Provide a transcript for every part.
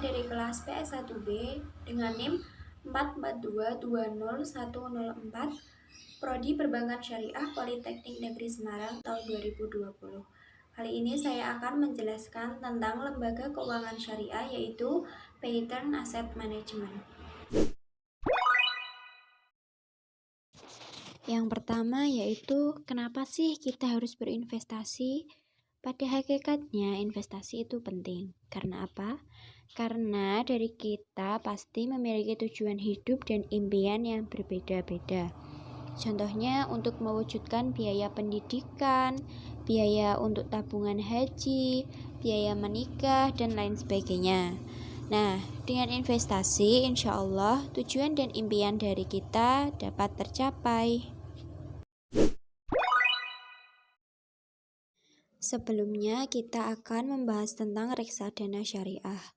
dari kelas PS1B dengan NIM 442201004 Prodi Perbankan Syariah Politeknik Negeri Semarang tahun 2020. Kali ini saya akan menjelaskan tentang lembaga keuangan syariah yaitu Pattern Asset Management. Yang pertama yaitu kenapa sih kita harus berinvestasi? Pada hakikatnya investasi itu penting. Karena apa? Karena dari kita pasti memiliki tujuan hidup dan impian yang berbeda-beda. Contohnya untuk mewujudkan biaya pendidikan, biaya untuk tabungan haji, biaya menikah, dan lain sebagainya. Nah, dengan investasi, insya Allah tujuan dan impian dari kita dapat tercapai. Sebelumnya, kita akan membahas tentang reksadana syariah.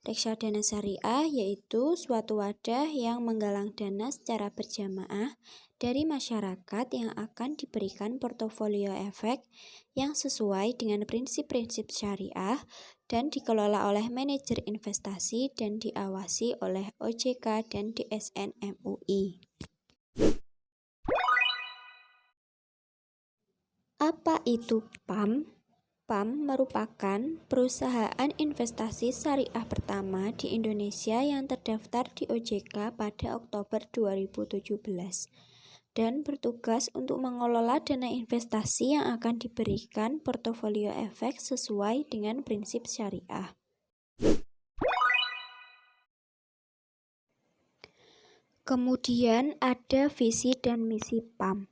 Reksadana syariah yaitu suatu wadah yang menggalang dana secara berjamaah dari masyarakat yang akan diberikan portofolio efek yang sesuai dengan prinsip-prinsip syariah dan dikelola oleh manajer investasi dan diawasi oleh OJK dan DSN MUI. Apa itu PAM? PAM merupakan perusahaan investasi syariah pertama di Indonesia yang terdaftar di OJK pada Oktober 2017 dan bertugas untuk mengelola dana investasi yang akan diberikan portofolio efek sesuai dengan prinsip syariah. Kemudian ada visi dan misi PAM.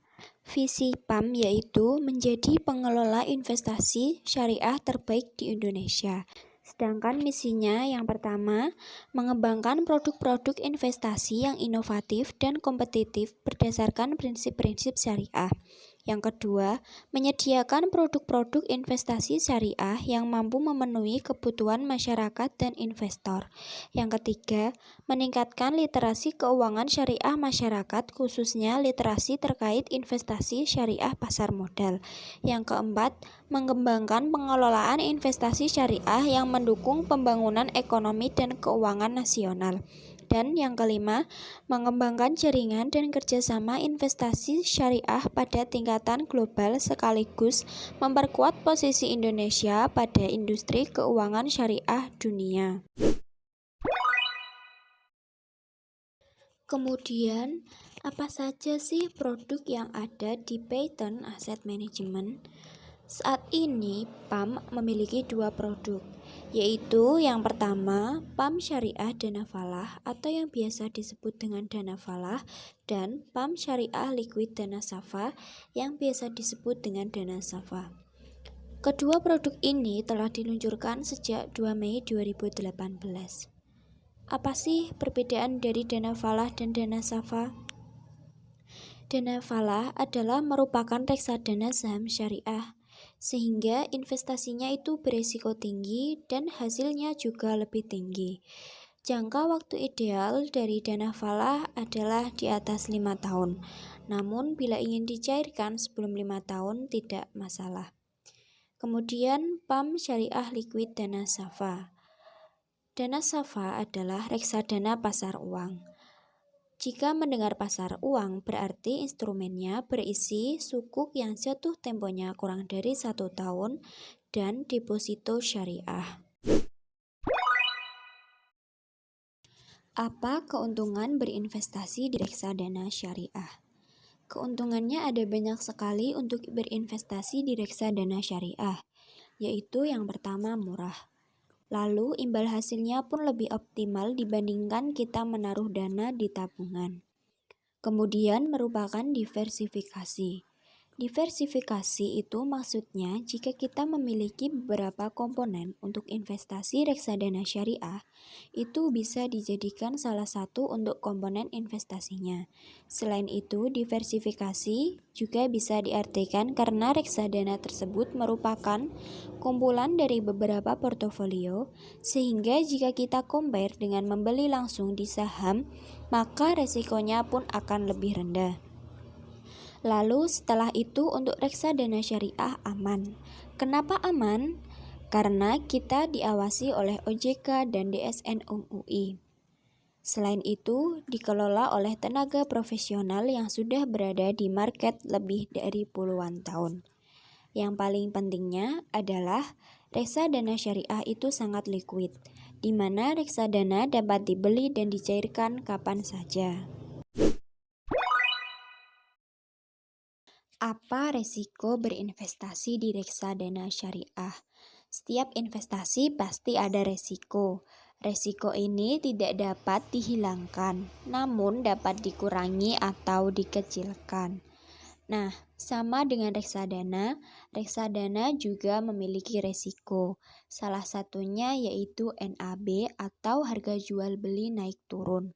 Visi PAM yaitu menjadi pengelola investasi syariah terbaik di Indonesia. Sedangkan misinya yang pertama, mengembangkan produk-produk investasi yang inovatif dan kompetitif berdasarkan prinsip-prinsip syariah. Yang kedua, menyediakan produk-produk investasi syariah yang mampu memenuhi kebutuhan masyarakat dan investor. Yang ketiga, meningkatkan literasi keuangan syariah masyarakat, khususnya literasi terkait investasi syariah pasar modal. Yang keempat, mengembangkan pengelolaan investasi syariah yang mendukung pembangunan ekonomi dan keuangan nasional. Dan yang kelima, mengembangkan jaringan dan kerjasama investasi syariah pada tingkatan global sekaligus memperkuat posisi Indonesia pada industri keuangan syariah dunia. Kemudian, apa saja sih produk yang ada di Pattern Asset Management? Saat ini, PAM memiliki dua produk, yaitu yang pertama, PAM Syariah Dana Falah atau yang biasa disebut dengan Dana Falah, dan PAM Syariah Liquid Dana Safa yang biasa disebut dengan Dana Safa. Kedua produk ini telah diluncurkan sejak 2 Mei 2018. Apa sih perbedaan dari Dana Falah dan Dana Safa? Dana Falah adalah merupakan reksadana saham syariah, sehingga investasinya itu berisiko tinggi dan hasilnya juga lebih tinggi. Jangka waktu ideal dari Dana Falah adalah di atas 5 tahun, namun bila ingin dicairkan sebelum 5 tahun tidak masalah. Kemudian PAM Syariah Liquid Dana Safa. Dana Safa adalah reksadana pasar uang. Jika mendengar pasar uang, berarti instrumennya berisi sukuk yang jatuh temponya kurang dari 1 tahun dan deposito syariah. Apa keuntungan berinvestasi di reksadana syariah? Keuntungannya ada banyak sekali untuk berinvestasi di reksadana syariah, yaitu yang pertama murah. Lalu imbal hasilnya pun lebih optimal dibandingkan kita menaruh dana di tabungan. Kemudian merupakan diversifikasi. Diversifikasi itu maksudnya jika kita memiliki beberapa komponen untuk investasi reksadana syariah, itu bisa dijadikan salah satu untuk komponen investasinya. Selain itu, diversifikasi juga bisa diartikan karena reksadana tersebut merupakan kumpulan dari beberapa portofolio, sehingga jika kita compare dengan membeli langsung di saham, maka resikonya pun akan lebih rendah. Lalu setelah itu untuk reksadana syariah aman. Kenapa aman? karena kita diawasi oleh OJK dan DSN UI. Selain itu, dikelola oleh tenaga profesional yang sudah berada di market lebih dari puluhan tahun. Yang paling pentingnya adalah reksadana syariah itu sangat liquid, di mana reksadana dapat dibeli dan dicairkan kapan saja. Apa resiko berinvestasi di reksadana syariah? Setiap investasi pasti ada resiko. Resiko ini tidak dapat dihilangkan, namun dapat dikurangi atau dikecilkan. Nah, sama dengan reksadana, reksadana juga memiliki resiko. Salah satunya yaitu NAB atau harga jual beli naik turun.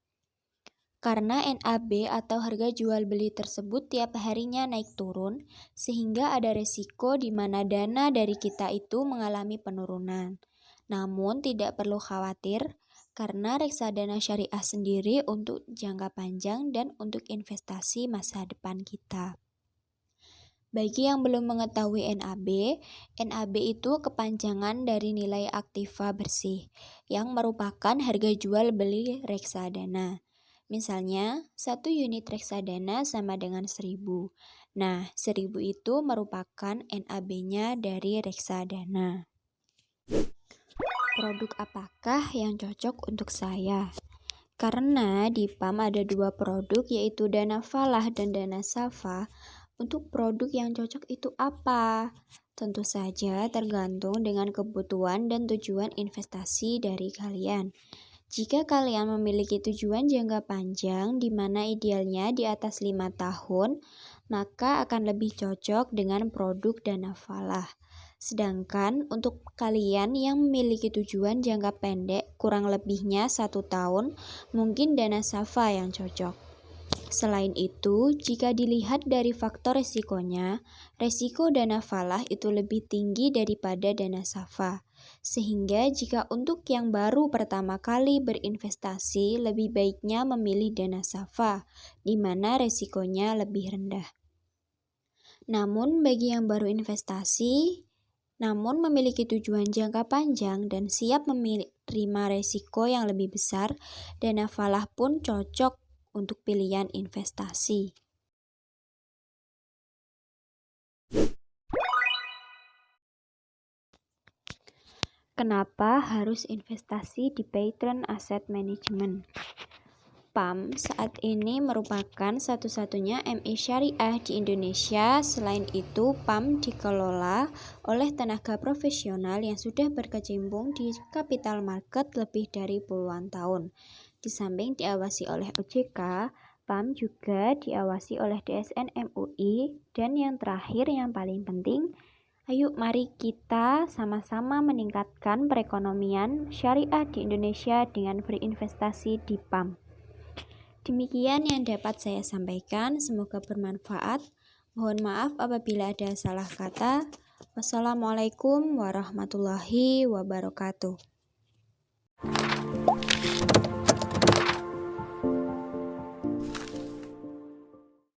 Karena NAB atau harga jual beli tersebut tiap harinya naik turun, sehingga ada resiko di mana dana dari kita itu mengalami penurunan. Namun tidak perlu khawatir, karena reksadana syariah sendiri untuk jangka panjang dan untuk investasi masa depan kita. Bagi yang belum mengetahui NAB itu kepanjangan dari nilai aktiva bersih, yang merupakan harga jual beli reksadana. Misalnya, 1 unit reksadana sama dengan 1.000. Nah, 1.000 itu merupakan NAB-nya dari reksadana. Produk apakah yang cocok untuk saya? Karena di PAM ada 2 produk yaitu Dana Falah dan Dana Safa. Untuk produk yang cocok itu apa? Tentu saja tergantung dengan kebutuhan dan tujuan investasi dari kalian. Jika kalian memiliki tujuan jangka panjang di mana idealnya di atas 5 tahun, maka akan lebih cocok dengan produk Dana Falah. Sedangkan untuk kalian yang memiliki tujuan jangka pendek kurang lebihnya 1 tahun, mungkin Dana Safa yang cocok. Selain itu, jika dilihat dari faktor resikonya, resiko Dana Falah itu lebih tinggi daripada Dana Safa. Sehingga jika untuk yang baru pertama kali berinvestasi, lebih baiknya memilih Dana Safa, di mana resikonya lebih rendah. Namun bagi yang baru investasi, namun memiliki tujuan jangka panjang dan siap menerima resiko yang lebih besar, Dana Falah pun cocok untuk pilihan investasi. Kenapa harus investasi di Pattern Asset Management? PAM saat ini merupakan satu-satunya MI syariah di Indonesia. Selain itu, PAM dikelola oleh tenaga profesional yang sudah berkecimpung di capital market lebih dari puluhan tahun. Di samping diawasi oleh OJK, PAM juga diawasi oleh DSN MUI, dan yang terakhir yang paling penting, ayo mari kita sama-sama meningkatkan perekonomian syariah di Indonesia dengan berinvestasi di PAM. Demikian yang dapat saya sampaikan, semoga bermanfaat. Mohon maaf apabila ada salah kata. Wassalamualaikum warahmatullahi wabarakatuh.